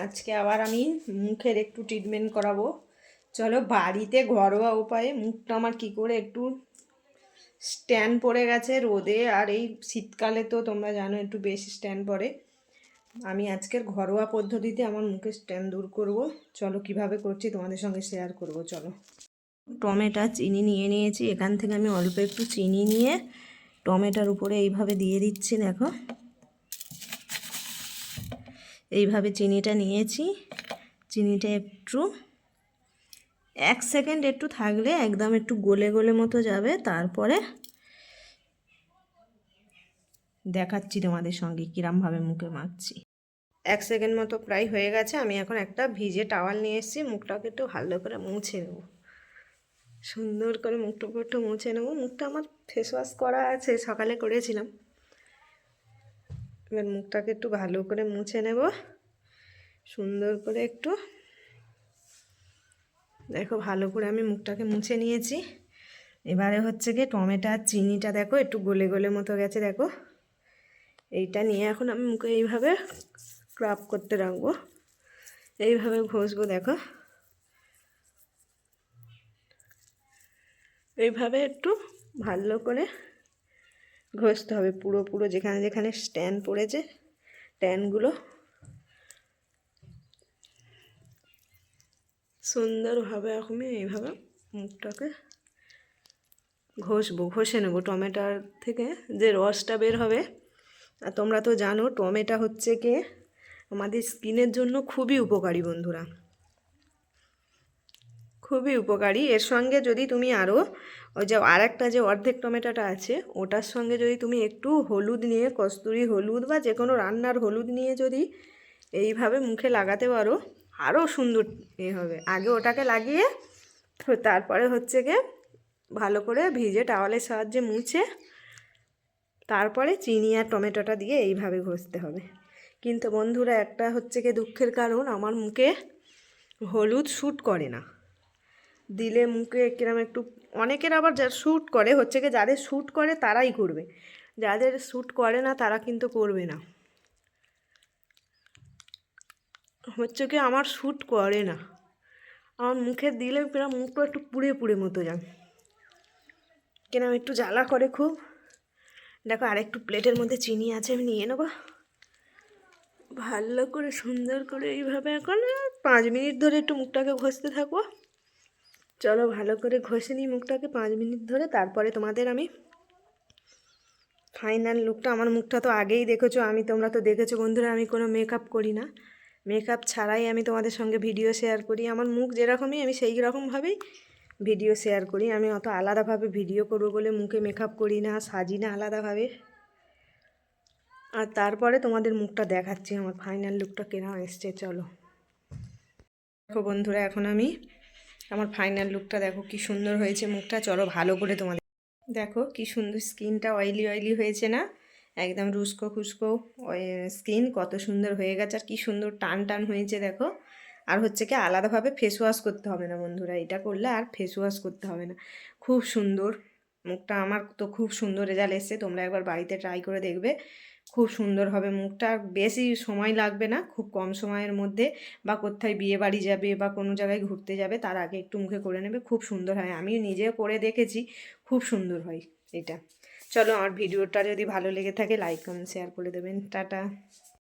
আজকে আবার আমি মুখের একটু ট্রিটমেন্ট করাবো। চলো, বাড়িতে ঘরোয়া উপায়ে মুখটা আমার কি করে একটু স্ট্যান্ড পড়ে গেছে রোদে, আর এই শীতকালে তো তোমরা জানো একটু বেশি স্ট্যান্ড পড়ে। আমি আজকের ঘরোয়া পদ্ধতিতে আমার মুখের স্ট্যান্ড দূর করব। চলো কিভাবে করছি তোমাদের সঙ্গে শেয়ার করব। চলো, টমেটো চিনি নিয়ে নিয়েছি। এখান থেকে আমি অল্প একটু চিনি নিয়ে টমেটোর উপরে এইভাবে দিয়ে দিচ্ছি। দেখো, এইভাবে চিনিটা নিয়েছি। চিনিটা একটু 1 সেকেন্ড একটু থাকলে একদম একটু গলে গলে মতো যাবে। তারপরে দেখাচ্ছি তোমাদের সঙ্গে কিরমভাবে মুখে মাখছি। 1 সেকেন্ড মতো প্রায় হয়ে গেছে। আমি এখন একটা ভিজে টাওয়াল নিয়ে এসেছি। মুখটাকে একটু ভালো করে মুছে নেব, সুন্দর করে মুখটাকে একটু মুছে নেব। মুখটা আমার ফেস ওয়াশ করা আছে, সকালে করেছিলাম। এবার মুখটাকে একটু ভালো করে মুছে নেব, সুন্দর করে একটু। দেখো, ভালো করে আমি মুখটাকে মুছে নিয়েছি। এবারে হচ্ছে গিয়ে টমেটো আর চিনিটা দেখো একটু গলে গলে মতো গেছে। দেখো, এইটা নিয়ে এখন আমি মুখে এইভাবে স্ক্রাব করতে রাখবো, এইভাবে ঘষবো। দেখো, এইভাবে একটু ভালো করে ঘষতে হবে পুরো পুরো যেখানে যেখানে স্ট্যান্ড পড়েছে স্ট্যান্ডগুলো সুন্দরভাবে আমি এইভাবে মুখটাকে ঘষবো, ঘষে নেবো। টমেটোর থেকে যে রসটা বের হবে, আর তোমরা তো জানো টমেটো হচ্ছে কি আমাদের স্কিনের জন্য খুবই উপকারী বন্ধুরা, খুবই উপকারী। এর সঙ্গে যদি তুমি আরও ওই যে আরেকটা যে অর্ধেক টমেটোটা আছে ওটার সঙ্গে যদি তুমি একটু হলুদ নিয়ে, কস্তুরি হলুদ বা যে কোনো রান্নার হলুদ নিয়ে যদি এইভাবে মুখে লাগাতে পারো, আরও সুন্দর হবে। আগে ওটাকে লাগিয়ে তারপরে হচ্ছে গিয়ে ভালো করে ভিজে টাওয়ালের সাহায্যে মুছে তারপরে চিনি আর টমেটোটা দিয়ে এইভাবে ঘষতে হবে। কিন্তু বন্ধুরা, একটা হচ্ছে গিয়ে দুঃখের কারণ, আমার মুখে হলুদ শ্যুট করে না। দিলে মুখে কিরম একটু, অনেকের আবার যা শ্যুট করে, হচ্ছে গিয়ে যাদের শ্যুট করে তারাই করবে, যাদের শ্যুট করে না তারা কিন্তু করবে না। হচ্ছে কি আমার শ্যুট করে না, আমার মুখে দিলে কিরম মুখটা একটু পুড়ে পুড়ে মতো যায়, কিরম একটু জ্বালা করে খুব। দেখো, আরেকটু প্লেটের মধ্যে চিনি আছে, আমি নিয়ে নেবো। ভালো করে সুন্দর করে এইভাবে এখন 5 মিনিট ধরে একটু মুখটাকে ঘষতে থাকবো। চলো, ভালো করে ঘষে নিই মুখটাকে 5 মিনিট ধরে। তারপরে তোমাদের আমি ফাইনাল লুকটা, আমার মুখটা তো আগেই দেখেছো, তোমরা তো দেখেছো বন্ধুরা, আমি কোনো মেকআপ করি না। মেকআপ ছাড়াই আমি তোমাদের সঙ্গে ভিডিও শেয়ার করি। আমার মুখ যেরকমই আমি সেই রকমভাবেই ভিডিও শেয়ার করি। আমি অত আলাদাভাবে ভিডিও করবো বলে মুখে মেকআপ করি না, সাজি না আলাদাভাবে। আর তারপরে তোমাদের মুখটা দেখাচ্ছি আমার ফাইনাল লুকটা কেনা এসছে। চলো দেখো বন্ধুরা, এখন আমি আমার ফাইনাল লুকটা দেখো কি সুন্দর হয়েছে মুখটা। চলো ভালো করে তোমাদের দেখো কি সুন্দর, স্কিনটা অয়েলি অয়েলি হয়েছে না, একদম রুস্কো খুস্কো স্কিন, কত সুন্দর হয়ে গেছে। আর কি সুন্দর টান টান হয়েছে দেখো। আর হচ্ছে কি আলাদাভাবে ফেস ওয়াশ করতে হবে না বন্ধুরা, এটা করলে আর ফেস ওয়াশ করতে হবে না। খুব সুন্দর মুখটা আমার, তো খুব সুন্দর রেজাল্ট এসছে। তোমরা একবার বাড়িতে ট্রাই করে দেখবে, খুব সুন্দর হবে মুখটা। বেশি সময় লাগবে না, খুব কম সময়ের মধ্যে, বা কোথায় বিয়ে বাড়ি যাবে বা কোনো জায়গায় ঘুরতে যাবে তার আগে একটু মুখে করে নেবে, খুব সুন্দর হয়। আমি নিজেও করে দেখেছি, খুব সুন্দর হয় এটা। চলো, আমার ভিডিওটা যদি ভালো লেগে থাকে লাইক কমেন্ট শেয়ার করে দেবেন। টাটা।